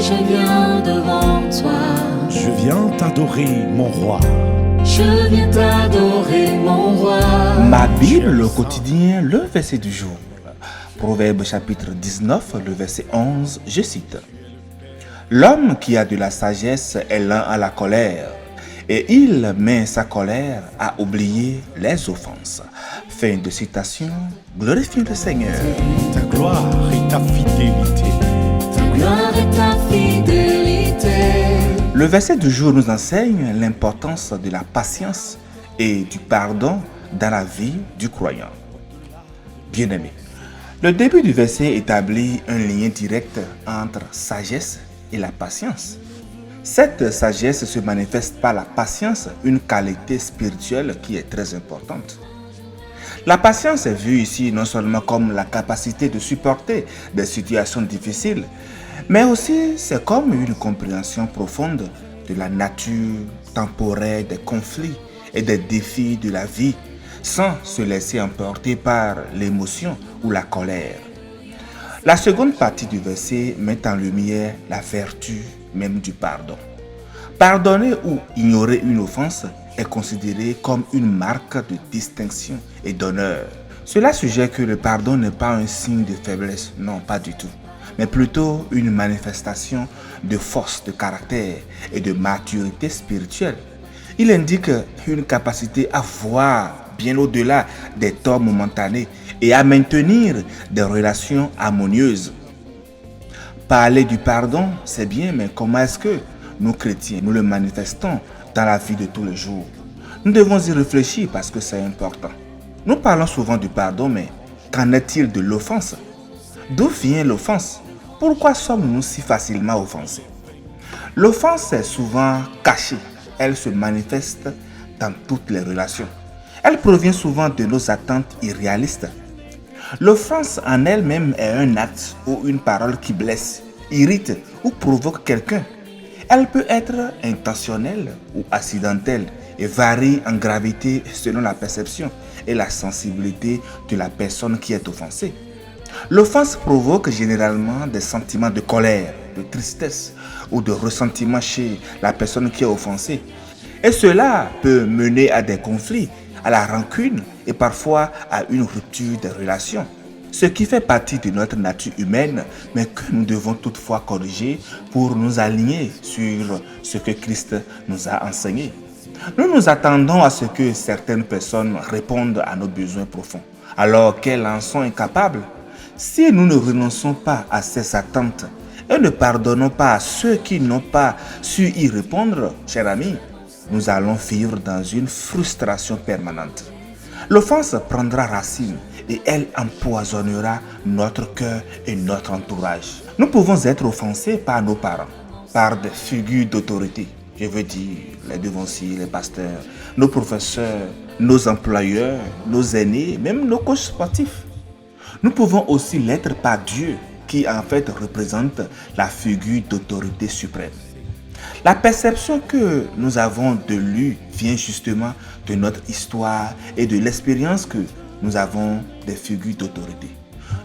je viens devant toi. Je viens t'adorer, mon roi. Je viens t'adorer, mon roi. Ma Bible au quotidien, le verset du jour. Proverbe chapitre 19, le verset 11, je cite. L'homme qui a de la sagesse est lent à la colère, et il met sa colère à oublier les offenses. Fin de citation, glorifions le Seigneur. Ta gloire et ta fidélité. Ta gloire et ta fidélité. Le verset du jour nous enseigne l'importance de la patience et du pardon dans la vie du croyant. Bien-aimé, le début du verset établit un lien direct entre sagesse et la patience. Cette sagesse se manifeste par la patience, une qualité spirituelle qui est très importante. La patience est vue ici non seulement comme la capacité de supporter des situations difficiles, mais aussi c'est comme une compréhension profonde de la nature temporaire des conflits et des défis de la vie, sans se laisser emporter par l'émotion ou la colère. La seconde partie du verset met en lumière la vertu même du pardon. Pardonner ou ignorer une offense est considéré comme une marque de distinction et d'honneur. Cela suggère que le pardon n'est pas un signe de faiblesse, non, pas du tout, mais plutôt une manifestation de force de caractère et de maturité spirituelle. Il indique une capacité à voir bien au-delà des torts momentanés et à maintenir des relations harmonieuses. Parler du pardon, c'est bien, mais comment est-ce que nous chrétiens, nous le manifestons dans la vie de tous les jours? Nous devons y réfléchir parce que c'est important. Nous parlons souvent du pardon, mais qu'en est-il de l'offense? D'où vient l'offense? Pourquoi sommes-nous si facilement offensés? L'offense est souvent cachée. Elle se manifeste dans toutes les relations. Elle provient souvent de nos attentes irréalistes. L'offense en elle-même est un acte ou une parole qui blesse, irrite ou provoque quelqu'un. Elle peut être intentionnelle ou accidentelle et varie en gravité selon la perception et la sensibilité de la personne qui est offensée. L'offense provoque généralement des sentiments de colère, de tristesse ou de ressentiment chez la personne qui est offensée. Et cela peut mener à des conflits, à la rancune et parfois à une rupture des relations. Ce qui fait partie de notre nature humaine, mais que nous devons toutefois corriger pour nous aligner sur ce que Christ nous a enseigné. Nous nous attendons à ce que certaines personnes répondent à nos besoins profonds, alors qu'elles en sont incapables. Si nous ne renonçons pas à ces attentes et ne pardonnons pas à ceux qui n'ont pas su y répondre, chers amis, nous allons vivre dans une frustration permanente. L'offense prendra racine et elle empoisonnera notre cœur et notre entourage. Nous pouvons être offensés par nos parents, par des figures d'autorité. Je veux dire les devanciers, les pasteurs, nos professeurs, nos employeurs, nos aînés, même nos coachs sportifs. Nous pouvons aussi l'être par Dieu qui en fait représente la figure d'autorité suprême. La perception que nous avons de lui vient justement de notre histoire et de l'expérience que nous avons des figures d'autorité.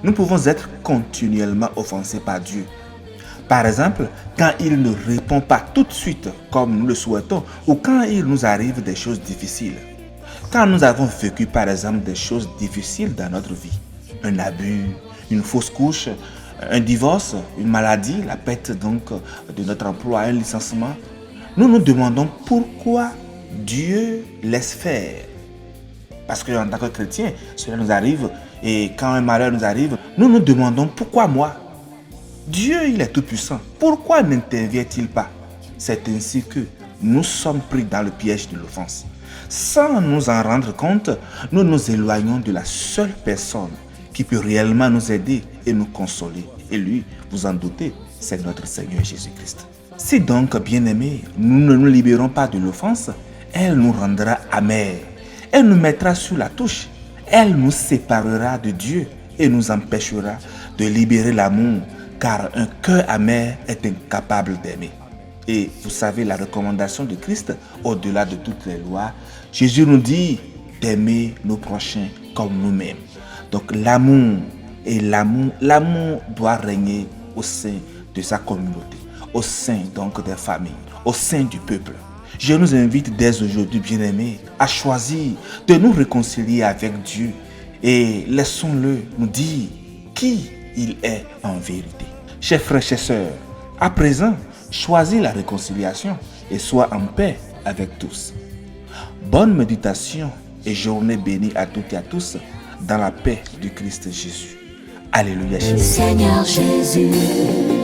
Nous pouvons être continuellement offensés par Dieu. Par exemple, quand il ne répond pas tout de suite comme nous le souhaitons ou quand il nous arrive des choses difficiles. Quand nous avons vécu par exemple des choses difficiles dans notre vie, un abus, une fausse couche, un divorce, une maladie, la perte donc de notre emploi, un licenciement, nous nous demandons pourquoi Dieu laisse faire. Parce qu'en tant que chrétien, cela nous arrive et quand un malheur nous arrive, nous nous demandons pourquoi moi? Dieu, il est tout puissant. Pourquoi n'intervient-il pas? C'est ainsi que nous sommes pris dans le piège de l'offense. Sans nous en rendre compte, nous nous éloignons de la seule personne qui peut réellement nous aider et nous consoler. Et lui, vous en doutez, c'est notre Seigneur Jésus-Christ. Si donc, bien-aimés, nous ne nous libérons pas de l'offense, elle nous rendra amers. Elle nous mettra sur la touche. Elle nous séparera de Dieu et nous empêchera de libérer l'amour, car un cœur amer est incapable d'aimer. Et vous savez la recommandation de Christ, au-delà de toutes les lois, Jésus nous dit d'aimer nos prochains comme nous-mêmes. Donc l'amour doit régner au sein de sa communauté. au sein donc des familles, au sein du peuple. Je nous invite dès aujourd'hui, bien-aimés, à choisir de nous réconcilier avec Dieu et laissons-le nous dire qui il est en vérité. Chers frères, chers sœurs, à présent, choisis la réconciliation et sois en paix avec tous. Bonne méditation et journée bénie à toutes et à tous dans la paix du Christ Jésus. Alléluia. Seigneur Jésus.